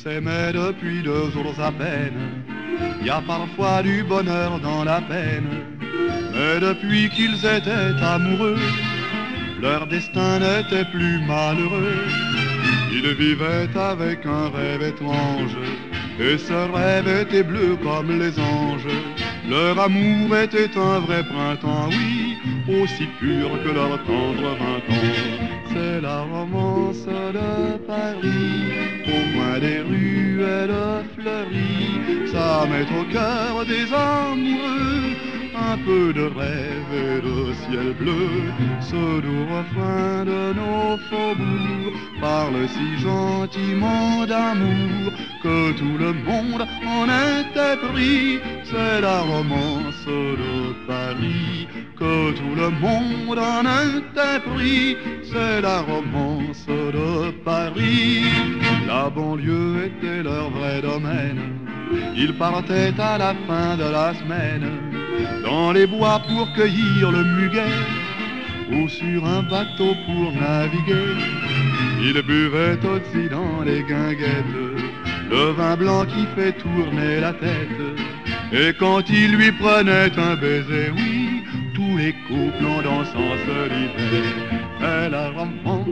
s'aimaient depuis 2 jours à peine. Il y a parfois du bonheur dans la peine, mais depuis qu'ils étaient amoureux, leur destin n'était plus malheureux. Ils vivaient avec un rêve étrange, et ce rêve était bleu comme les anges. Leur amour était un vrai printemps, oui, aussi pur que leur tendre 20 ans. C'est la romance de Paris, au coin des rues elle fleurit. Ça met au cœur des amoureux un peu de rêve et de ciel bleu. Ce doux refrain de nos faubourgs parle si gentiment d'amour que tout le monde en était pris. C'est la romance de Paris, que tout le monde en était pris. C'est la romance de Paris. La banlieue était leur vrai domaine. Ils partaient à la fin de la semaine dans les bois pour cueillir le muguet ou sur un bateau pour naviguer. Ils buvaient aussi dans les guinguettes le vin blanc qui fait tourner la tête. Et quand il lui prenait un baiser, oui, tous les couples en dansant se livaient. Mais la romance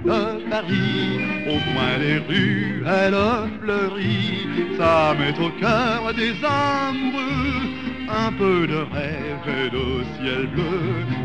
de Paris, au coin des rues, elle fleurit. Ça met au cœur des amoureux un peu de rêve et de ciel bleu.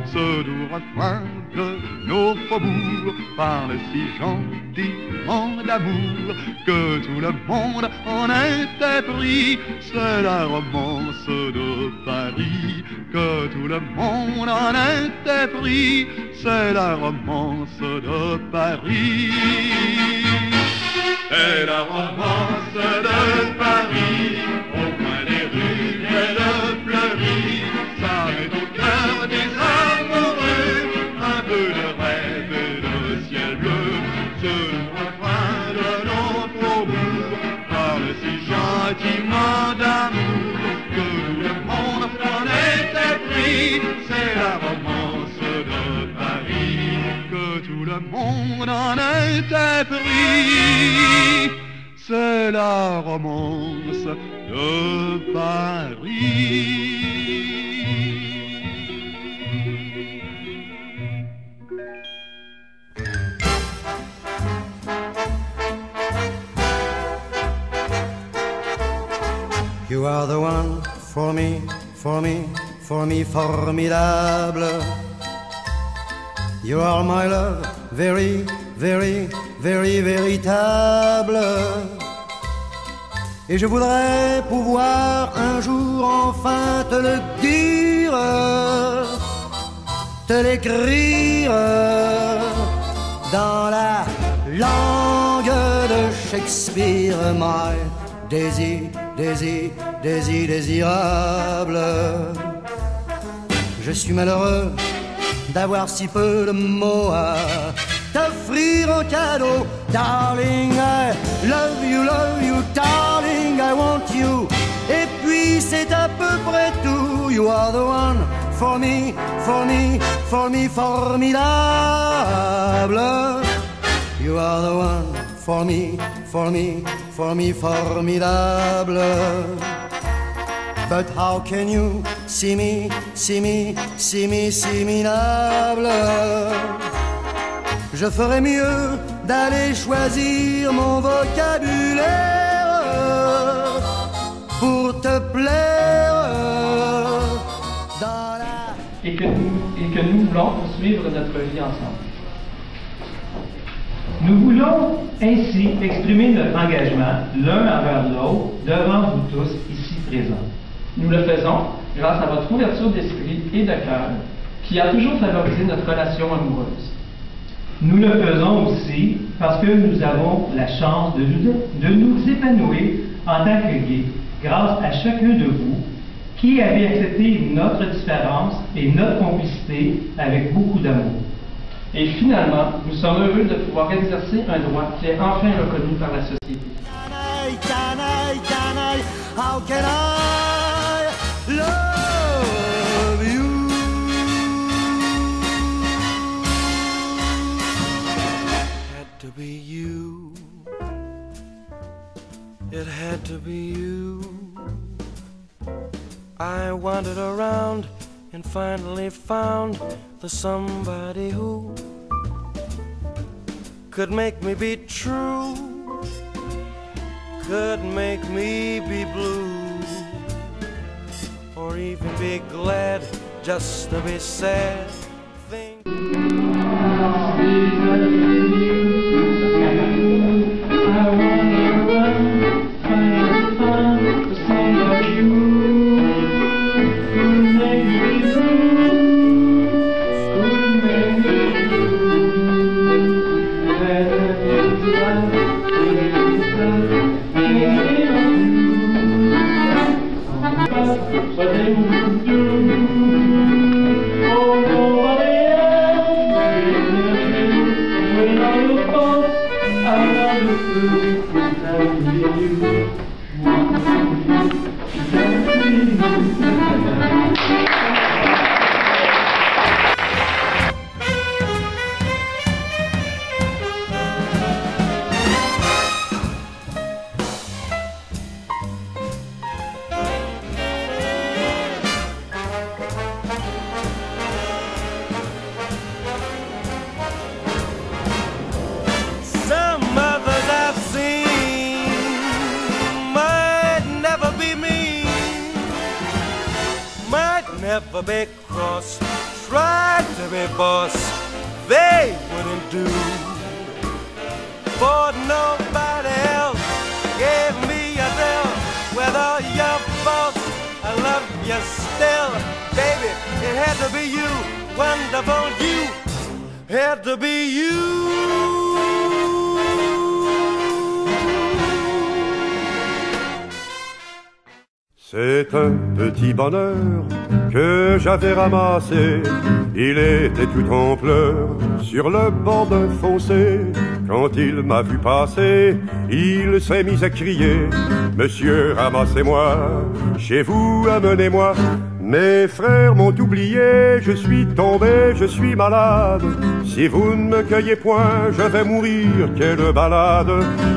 Ce doux refrain de nos faubourgs parle si gentiment d'amour que tout le monde en était pris. C'est la romance de Paris, que tout le monde en était pris. C'est la romance de Paris. C'est la romance de Paris, au coin des rues elle fleurit. Ça met au cœur des amoureux un peu de rêve et de ciel bleu. Ce refrain de nos faubourgs parle si gentiment d'amour que tout le monde en était pris. C'est la romance de Paris, que tout le monde en était pris. C'est la romance de Paris. You are the one for me, for me, for me, formidable. You are my love, very, very, very véritable. Et je voudrais pouvoir un jour enfin te le dire, te l'écrire dans la langue de Shakespeare. My Daisy, Daisy, Daisy, désirable. Je suis malheureux d'avoir si peu de mots à t'offrir en cadeau. Darling, I love you, darling, I want you. Et puis c'est à peu près tout. You are the one for me, for me, for me, formidable. You are the one for me, for me, for me, formidable. But how can you see me, see me, see me, minable? Je ferais mieux d'aller choisir mon vocabulaire pour te plaire dans la... Et que nous voulons poursuivre notre vie ensemble. Nous voulons ainsi exprimer notre engagement l'un envers l'autre devant vous tous ici présents. Nous le faisons grâce à votre ouverture d'esprit et de cœur qui a toujours favorisé notre relation amoureuse. Nous le faisons aussi parce que nous avons la chance de nous épanouir en tant que gays grâce à chacun de vous qui avez accepté notre différence et notre complicité avec beaucoup d'amour. Et finalement, nous sommes heureux de pouvoir exercer un droit qui est enfin reconnu par la société. How can I love you? Had to be you. wandered around and finally found the somebody who could make me be true, could make me be blue, or even be glad just to be sad. Never be cross, tried to be boss, they wouldn't do. For nobody else gave me a thrill. With all your faults, I love you still. Baby, it had to be you, wonderful you, had to be you. C'est un petit bonheur que j'avais ramassé. Il était tout en pleurs sur le bord d'un fossé. Quand il m'a vu passer, il s'est mis à crier: Monsieur, ramassez-moi, chez vous, amenez-moi. Mes frères m'ont oublié, je suis tombé, je suis malade. Si vous ne me cueillez point, je vais mourir, quelle balade.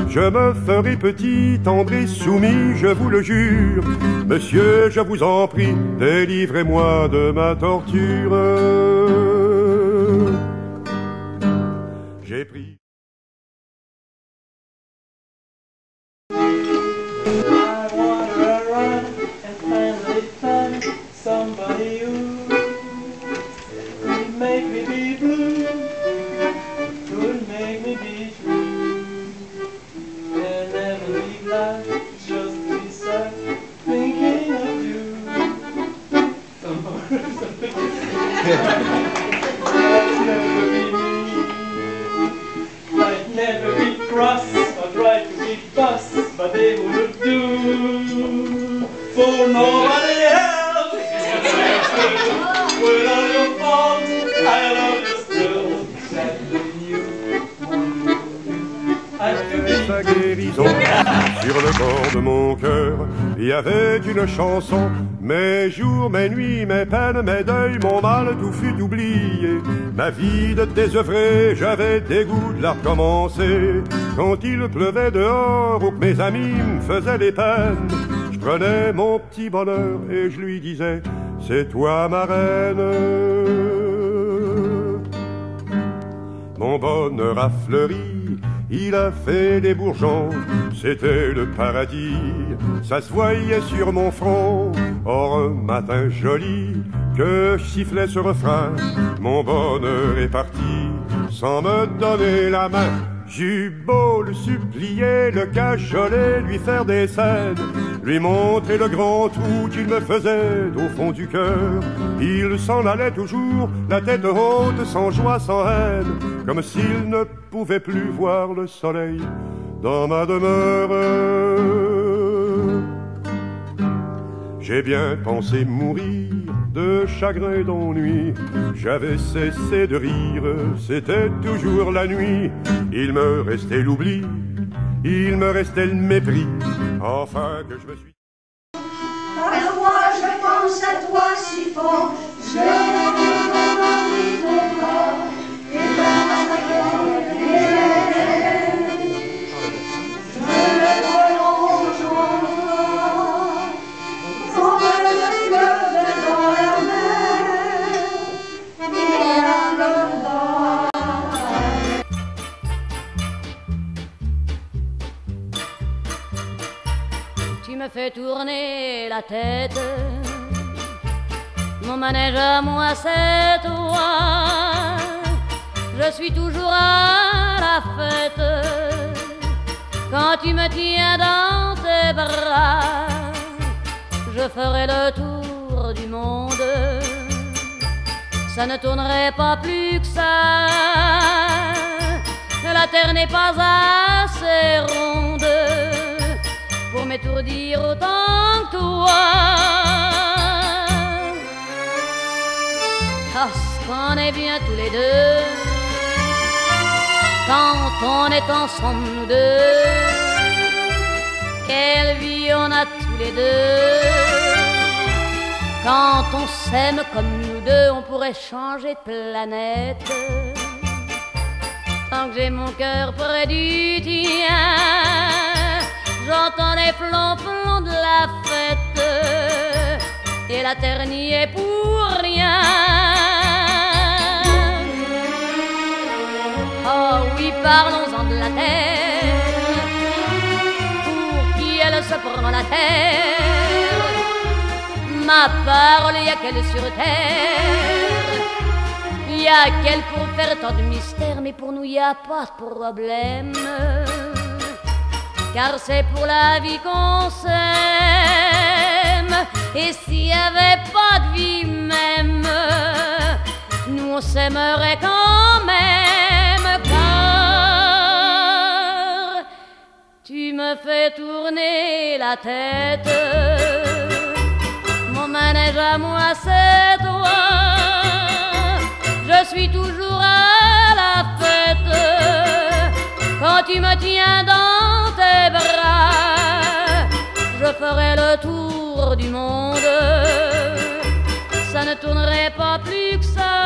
Je me ferai petit, tendre et soumis, je vous le jure. Monsieur, je vous en prie, délivrez-moi de ma torture. J'ai pris... Somebody who could make me be blue, could make me be true, and never be glad, just be sad, thinking of you. I'd never be mean, I'd never be cross, or try to be boss, but they wouldn't do for nobody else. With all your faults, I love you still. Sa guérison sur le bord de mon cœur, il y avait une chanson. Mes jours, mes nuits, mes peines, mes deuils, mon mal, tout fut oublié. Ma vie de désœuvré, j'avais dégoût de la recommencer. Quand il pleuvait dehors ou que mes amis me faisaient des peines, je prenais mon petit bonheur et je lui disais: c'est toi ma reine. Mon bonheur a fleuri, il a fait des bourgeons, c'était le paradis, ça se voyait sur mon front. Or un matin joli, que je sifflais ce refrain, mon bonheur est parti, sans me donner la main. J'eus beau le supplier, le cajoler, lui faire des scènes, lui montrer le grand trou qu'il me faisait au fond du cœur. Il s'en allait toujours, la tête haute, sans joie, sans haine, comme s'il ne pouvait plus voir le soleil dans ma demeure. J'ai bien pensé mourir de chagrin et d'ennui. J'avais cessé de rire, c'était toujours la nuit. Il me restait l'oubli, il me restait le mépris. Enfin que je me suis... Parfois je pense à toi si fort, je l'ai dans ton corps et dans ma gueule. Je le prolonge en toi, comme le fleuve. fais tourner la tête. Mon manège à moi, c'est toi. Je suis toujours à la fête quand tu me tiens dans tes bras. Je ferai le tour du monde. Ça ne tournerait pas plus que ça. La terre n'est pas assez ronde pour m'étourdir autant que toi. Parce qu'on est bien tous les deux quand on est ensemble nous deux. Quelle vie on a tous les deux. Quand on s'aime comme nous deux, on pourrait changer de planète. Tant que j'ai mon cœur près du tien, j'entends les flonflons de la fête, et la terre n'y est pour rien. Oh oui, parlons-en de la terre, pour qui elle se prend la terre. Ma parole, y a qu'elle sur terre. Y a qu'elle pour faire tant de mystères, mais pour nous y a pas de problème. Car c'est pour la vie qu'on s'aime. Et s'il y avait pas de vie même, nous on s'aimerait quand même. Car tu me fais tourner la tête. Mon manège à moi, c'est toi. Je suis toujours à la fête quand tu me tiens dans tes bras. Je ferai le tour du monde. Ça ne tournerait pas plus que ça.